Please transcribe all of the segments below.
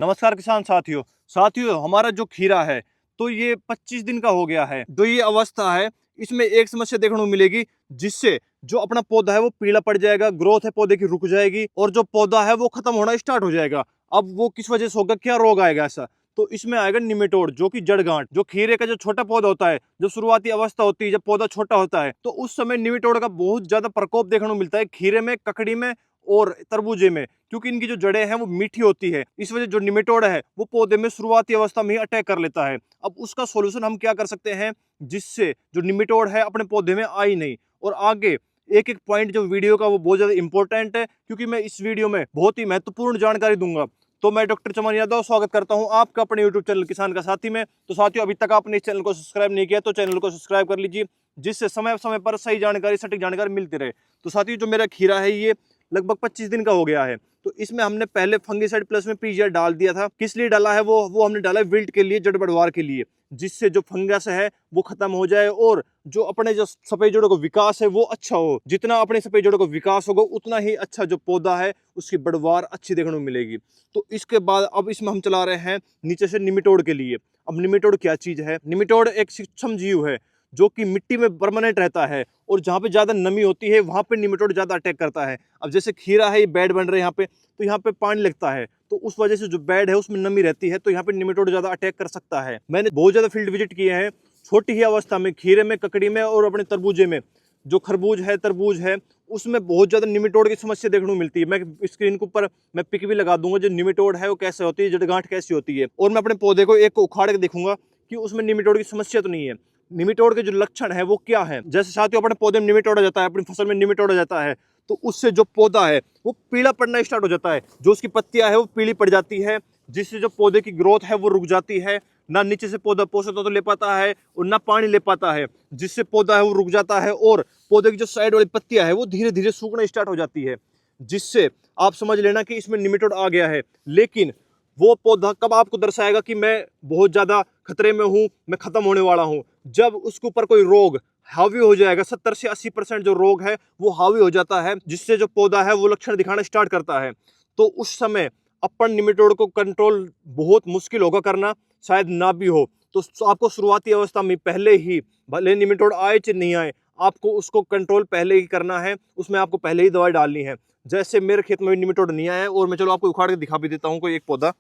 नमस्कार किसान साथियों हमारा जो खीरा है तो ये 25 दिन का हो गया है। जो ये अवस्था है इसमें एक समस्या देखने को मिलेगी, जिससे जो अपना पौधा है वो पीला पड़ जाएगा, ग्रोथ है पौधे की रुक जाएगी और जो पौधा है वो खत्म होना स्टार्ट हो जाएगा। अब वो किस वजह से होगा, क्या रोग आएगा ऐसा? तो इसमें आएगा निमेटोड, जो कि जड़ गांठ। जो खीरे का जो छोटा पौधा होता है, जो शुरुआती अवस्था होती है, जब पौधा छोटा होता है, तो उस समय निमेटोड का बहुत ज्यादा प्रकोप देखने को मिलता है खीरे में, ककड़ी में और तरबूजे में, क्योंकि इनकी जो जड़ें हैं वो मीठी होती है। इस वजह जो निमेटोड है वो पौधे में शुरुआती अवस्था में ही अटैक कर लेता है। अब उसका सॉल्यूशन हम क्या कर सकते हैं जिससे जो निमेटोड है अपने पौधे में आई नहीं। और आगे एक एक पॉइंट जो वीडियो का वो बहुत ज्यादा इंपॉर्टेंट है, क्योंकि मैं इस वीडियो में बहुत ही महत्वपूर्ण जानकारी दूंगा। तो मैं डॉक्टर चमन यादव स्वागत करता हूं आपका अपने यूट्यूब चैनल किसान का साथी में। तो साथियों, अभी तक आपने इस चैनल को सब्सक्राइब नहीं किया तो चैनल को सब्सक्राइब कर लीजिए, जिससे समय समय पर सही जानकारी, सटीक जानकारी मिलती रहे। तो साथियों, जो मेरा खीरा है ये लगभग 25 दिन का हो गया है। तो इसमें हमने पहले फंगिसाइड प्लस में पीजीआर डाल दिया था। किस लिए डाला है वो हमने डाला है विल्ट के लिए, जड़ बढ़वार के लिए, जिससे जो फंगस है वो खत्म हो जाए और जो अपने जो सफेद जड़ों का विकास है वो अच्छा हो। जितना अपने सफेद जड़ों का विकास होगा उतना ही अच्छा जो पौधा है उसकी बढ़वार अच्छी देखने को मिलेगी। तो इसके बाद अब इसमें हम चला रहे हैं नीचे से निमेटोड के लिए। अब निमेटोड क्या चीज है? निमेटोड एक सूक्ष्म जीव है जो कि मिट्टी में परमानेंट रहता है और जहाँ पे ज्यादा नमी होती है वहां पे निमेटोड ज्यादा अटैक करता है। अब जैसे खीरा है, ये बेड बन रहे हैं यहाँ पे, तो यहाँ पे पानी लगता है, तो उस वजह से जो बेड है उसमें नमी रहती है, तो यहाँ पे निमेटोड ज्यादा अटैक कर सकता है। मैंने बहुत ज्यादा फील्ड विजिट किए हैं छोटी ही अवस्था में, खीरे में, ककड़ी में और अपने तरबूजे में। जो खरबूज है, तरबूज है, उसमें बहुत ज्यादा निमेटोड की समस्या देखने को मिलती है। मैं स्क्रीन के ऊपर मैं पिक भी लगा दूंगा, जो निमेटोड है वो कैसे होती है, जड़ गांठ कैसी होती है, और मैं अपने पौधे को एक उखाड़ के देखूंगा कि उसमें निमेटोड की समस्या तो नहीं है। निमेटोड के जो लक्षण है वो क्या है? जैसे साथियों, अपने पौधे में निमेटोड आ जाता है, अपनी फसल में निमेटोड आ जाता है, तो उससे जो पौधा है वो पीला पड़ना स्टार्ट हो जाता है। जो उसकी पत्तियां है वो पीली पड़ जाती है, जिससे जो पौधे की ग्रोथ है वो रुक जाती है। ना नीचे से पौधा पोषक तत्व ले पाता है और ना पानी ले पाता है, जिससे पौधा है वो रुक जाता है और पौधे की जो साइड वाली पत्तियां है वो धीरे धीरे सूखना स्टार्ट हो जाती है, जिससे आप समझ लेना कि इसमें निमेटोड आ गया है। लेकिन वो पौधा कब आपको दर्शाएगा कि मैं बहुत ज्यादा खतरे में हूं, मैं खत्म होने वाला हूं? जब उसके ऊपर कोई रोग हावी हो जाएगा। 70 से 80% जो रोग है वो हावी हो जाता है, जिससे जो पौधा है वो लक्षण दिखाना स्टार्ट करता है। तो उस समय अपन निमेटोड को कंट्रोल बहुत मुश्किल होगा करना, शायद ना भी हो। तो आपको शुरुआती अवस्था में पहले ही, भले निमेटोड आए चाहे नहीं आए, आपको उसको कंट्रोल पहले ही करना है, उसमें आपको पहले ही दवाई डालनी है। जैसे मेरे खेत में भी निमेटोड नहीं आया है, और मैं चलो आपको उखाड़ के दिखा भी देता हूँ कोई एक पौधा।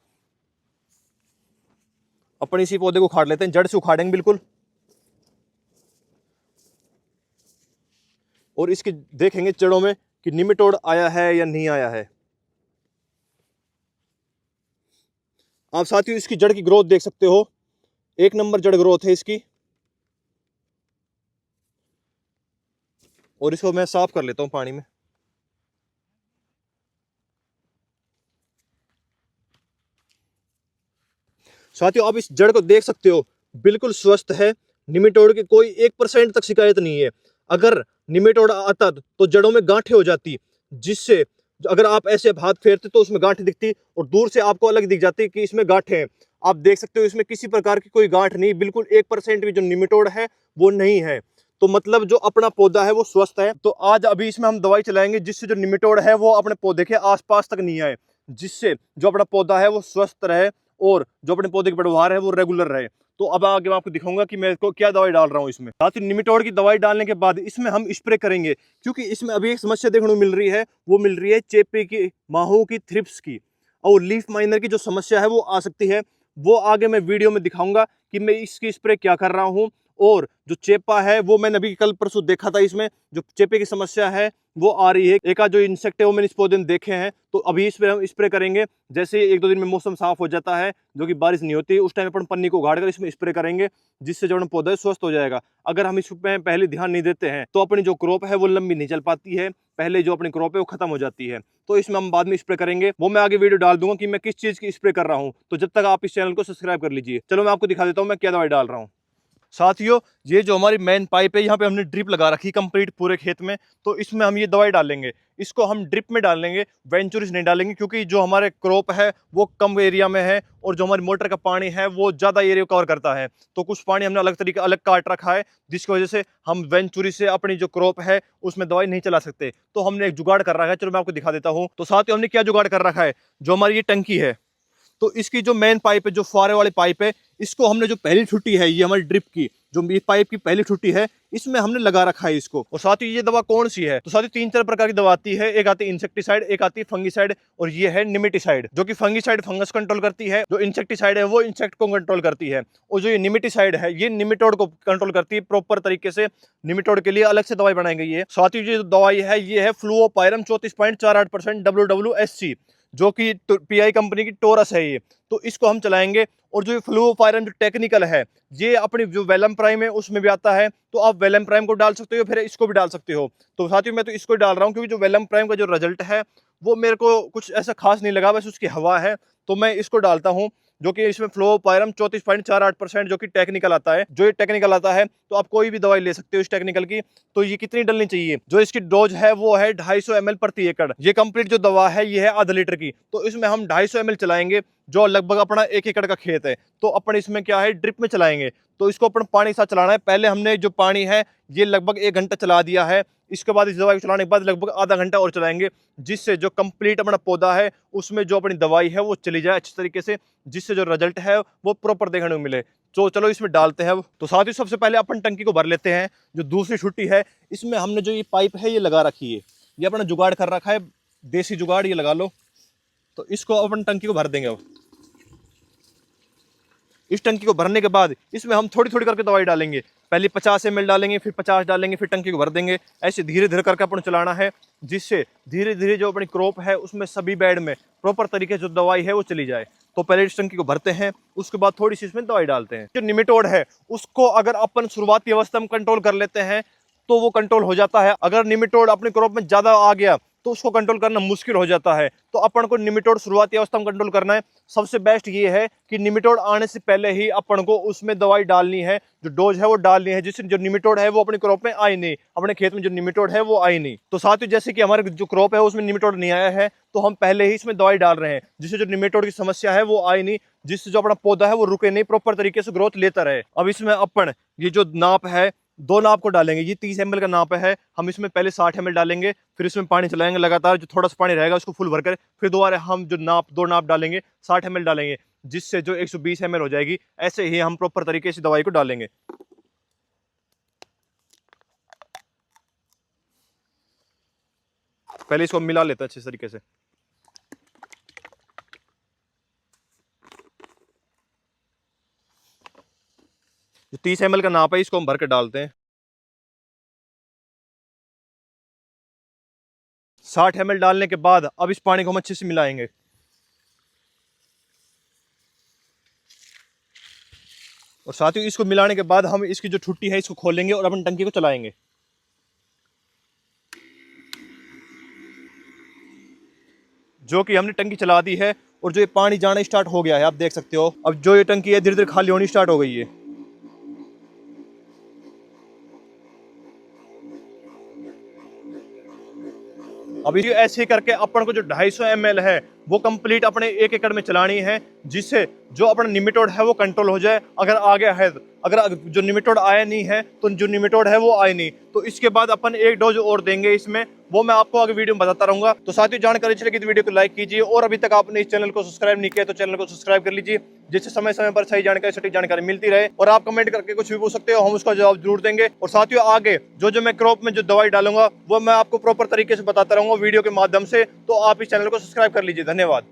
अपन इसी पौधे को उखाड़ लेते हैं, जड़ से उखाड़ेंगे बिल्कुल, और इसके देखेंगे जड़ों में कि निमेटोड आया है या नहीं आया है। आप साथियों इसकी जड़ की ग्रोथ देख सकते हो, एक नंबर जड़ ग्रोथ है इसकी। और इसको मैं साफ कर लेता हूं पानी में। साथियों, आप इस जड़ को देख सकते हो, बिल्कुल स्वस्थ है। निमेटोड की कोई 1% तक शिकायत नहीं है। अगर निमेटोड आता तो जड़ों में गांठें हो जाती, जिससे अगर आप ऐसे हाथ फेरते तो उसमें गांठें दिखती और दूर से आपको अलग दिख जाती कि इसमें गांठें हैं। आप देख सकते हो इसमें किसी प्रकार की कोई गांठ नहीं, बिल्कुल 1% भी जो निमेटोड है वो नहीं है। तो मतलब जो अपना पौधा है वो स्वस्थ है। तो आज अभी इसमें हम दवाई चलाएंगे जिससे जो निमेटोड है वो अपने पौधे के आसपास तक नहीं आए, जिससे जो अपना पौधा है वो स्वस्थ रहे और जो अपने पौधे की पैदावार है वो रेगुलर रहे। तो अब आगे मैं आपको दिखाऊंगा कि मैं इसको क्या दवाई डाल रहा हूँ इसमें। साथ ही निमेटोड की दवाई डालने के बाद इसमें हम स्प्रे करेंगे, क्योंकि इसमें अभी एक समस्या देखने को मिल रही है, वो मिल रही है चेपे की, माहो की, थ्रिप्स की और लीफ माइनर की जो समस्या है वो आ सकती है। वो आगे मैं वीडियो में दिखाऊंगा कि मैं इसकी स्प्रे क्या कर रहा हूँ। और जो चेपा है वो मैंने अभी कल परसों देखा था, इसमें जो चेपे की समस्या है वो आ रही है। एक आध जो इंसेक्ट है वो मैंने इस पौधे में देखे हैं, तो अभी इस पर हम स्प्रे करेंगे। जैसे 1-2 दिन में मौसम साफ हो जाता है, जो कि बारिश नहीं होती, उस टाइम अपन पन्नी को उगाड़ कर इसमें स्प्रे करेंगे, जिससे जो पौधा स्वस्थ हो जाएगा। अगर हम इसमें पहले ध्यान नहीं देते हैं तो अपनी जो क्रॉप है वो लंबी नहीं चल पाती है, पहले जो अपनी क्रॉप है वो खत्म हो जाती है। तो इसमें हम बाद में स्प्रे करेंगे, वो मैं आगे वीडियो डाल दूंगा कि मैं किस चीज की स्प्रे कर रहा हूँ। तो जब तक आप इस चैनल को सब्सक्राइब कर लीजिए। चलो मैं आपको दिखा देता हूँ मैं क्या दवाई डाल रहा हूँ। साथियों, ये जो हमारी मेन पाइप है, यहाँ पे हमने ड्रिप लगा रखी कंप्लीट पूरे खेत में, तो इसमें हम ये दवाई डालेंगे। इसको हम ड्रिप में डालेंगे, वेंचुरिस नहीं डालेंगे, क्योंकि जो हमारे क्रॉप है वो कम एरिया में है और जो हमारी मोटर का पानी है वो ज़्यादा एरिया कवर करता है। तो कुछ पानी हमने अलग तरीके अलग काट रखा है, जिसकी वजह से हम वेंचुरी से अपनी जो क्रॉप है उसमें दवाई नहीं चला सकते। तो हमने एक जुगाड़ कर रखा है, चलो मैं आपको दिखा देता हूँ। तो साथियों, हमने क्या जुगाड़ कर रखा है, जो हमारी ये टंकी है, तो इसकी जो मेन पाइप है, जो फुहारे वाली पाइप है, इसको हमने जो पहली छुट्टी है, ये हमारी ड्रिप की जो पाइप की पहली छुट्टी है, इसमें हमने लगा रखा है इसको। और साथ ही ये दवा कौन सी है, तो साथ ही 3-4 प्रकार की दवा आती है। एक आती है इंसेक्टिसाइड, एक आती है फंगिसाइड, और ये है निमेटिसाइड। जो कि फंगिसाइड फंगस कंट्रोल करती है, जो इंसेक्टिसाइड है वो इंसेक्ट को कंट्रोल करती है, और जो ये निमेटिसाइड है ये निमेटोड को कंट्रोल करती है। प्रॉपर तरीके से निमेटोड के लिए अलग से दवाई बनाई गई है। साथ ही जो दवाई है ये है फ्लुओपायरम 34.48% WWSC, जो कि पीआई कंपनी की टोरस है ये। तो इसको हम चलाएंगे। और जो फ्लुओपायरम जो टेक्निकल है, ये अपनी जो वेलम प्राइम है उसमें भी आता है, तो आप वेलम प्राइम को डाल सकते हो, फिर इसको भी डाल सकते हो। तो साथियों मैं तो इसको डाल रहा हूँ, क्योंकि जो वेलम प्राइम का जो रिजल्ट है वो मेरे को कुछ ऐसा खास नहीं लगा, बस उसकी हवा है, तो मैं इसको डालता हूँ। जो कि इसमें फ्लुओपायरम 34.48% जो कि टेक्निकल आता है। जो ये टेक्निकल आता है तो आप कोई भी दवाई ले सकते हो इस टेक्निकल की। तो ये कितनी डलनी चाहिए, जो इसकी डोज है वो है 250 ml प्रति एकड़। ये कंप्लीट जो दवा है ये है आधा लीटर की, तो इसमें हम 250 ml चलाएंगे, जो लगभग अपना 1 एकड़ का खेत है। तो अपन इसमें क्या है, ड्रिप में चलाएंगे। तो इसको अपन पानी के साथ चलाना है। पहले हमने जो पानी है ये लगभग 1 घंटा चला दिया है। इसके बाद इस दवाई को चलाने के बाद लगभग आधा घंटा और चलाएंगे, जिससे जो कंप्लीट अपना पौधा है उसमें जो अपनी दवाई है वो चली जाए अच्छी तरीके से, जिससे जो रिजल्ट है वो प्रॉपर देखने को मिले। तो चलो इसमें डालते हैं। तो साथ ही सबसे पहले अपन टंकी को भर लेते हैं। जो दूसरी छुट्टी है इसमें हमने जो ये पाइप है ये लगा रखी है, ये अपना जुगाड़ कर रखा है, देसी जुगाड़ ये लगा लो। तो इसको अपन टंकी को भर देंगे। अब इस टंकी को भरने के बाद इसमें हम थोड़ी थोड़ी करके दवाई डालेंगे। पहले 50 ml डालेंगे, फिर 50 डालेंगे, फिर टंकी को भर देंगे। ऐसे धीरे धीरे करके अपन चलाना है, जिससे धीरे धीरे जो अपनी क्रॉप है उसमें सभी बेड में प्रॉपर तरीके से जो दवाई है वो चली जाए। तो पहले इस टंकी को भरते हैं, उसके बाद थोड़ी सी इसमें दवाई डालते हैं। जो निमेटोड है उसको अगर अपन शुरुआती अवस्था में कंट्रोल कर लेते हैं तो वो कंट्रोल हो जाता है। अगर निमेटोड अपनी क्रॉप में ज्यादा आ गया तो उसको कंट्रोल करना मुश्किल हो जाता है। तो अपन को निमेटोड शुरुआती अवस्था में कंट्रोल करना है। सबसे बेस्ट ये है कि निमेटोड आने से पहले ही अपन को उसमें दवाई डालनी है, जो डोज है वो डालनी है, जिससे जो निमेटोड है वो अपनी क्रॉप में आई नहीं, अपने खेत में जो निमेटोड है वो आई नहीं। तो साथ ही जैसे कि हमारे जो क्रॉप है उसमें निमेटोड नहीं आया है, तो हम पहले ही इसमें दवाई डाल रहे हैं, जिससे जो निमेटोड की समस्या है वो आई नहीं, जिससे जो अपना पौधा है वो रुके नहीं, प्रॉपर तरीके से ग्रोथ लेता रहे। अब इसमें अपन ये जो नाप है 2 नाप को डालेंगे। ये 30 ml का नाप है, हम इसमें पहले 60 ml डालेंगे, फिर इसमें पानी चलाएंगे लगातार। जो थोड़ा सा पानी रहेगा उसको फुल भरकर फिर दोबारा हम जो 2 नाप डालेंगे, 60 ml डालेंगे, जिससे जो 120 ml हो जाएगी। ऐसे ही हम प्रॉपर तरीके से दवाई को डालेंगे। पहले इसको मिला लेते हैं अच्छे तरीके से। जो 30 ml का नाप है इसको हम भर के डालते हैं। 60 ml डालने के बाद अब इस पानी को हम अच्छे से मिलाएंगे। और साथ ही इसको मिलाने के बाद हम इसकी जो छुट्टी है इसको खोलेंगे और अपन टंकी को चलाएंगे। जो कि हमने टंकी चला दी है और जो ये पानी जाना स्टार्ट हो गया है, आप देख सकते हो। अब जो ये टंकी है धीरे धीरे खाली होनी स्टार्ट हो गई है। अभी ऐसे करके अपन को जो 250 ml है वो कंप्लीट अपने 1 एकड़ में चलानी है, जिससे जो अपना निमेटोड है वो कंट्रोल हो जाए। अगर आ गया है, अगर जो निमेटोड आया नहीं है तो जो निमेटोड है वो आए नहीं, तो इसके बाद अपन 1 डोज और देंगे इसमें, वो मैं आपको आगे वीडियो में बताता रहूंगा। तो साथियों जानकारी अच्छी लगी तो वीडियो को लाइक कीजिए, और अभी तक आपने इस चैनल को सब्सक्राइब नहीं किया तो चैनल को सब्सक्राइब कर लीजिए, जिससे समय समय पर सही जानकारी सटीक जानकारी मिलती रहे। और आप कमेंट करके कुछ भी पूछ सकते हो, हम उसका जवाब जरूर देंगे। और साथियों आगे जो मैं क्रॉप में जो दवाई डालूंगा वो मैं आपको प्रॉपर तरीके से बताता रहूंगा वीडियो के माध्यम से। तो आप इस चैनल को सब्सक्राइब कर लीजिए। धन्यवाद।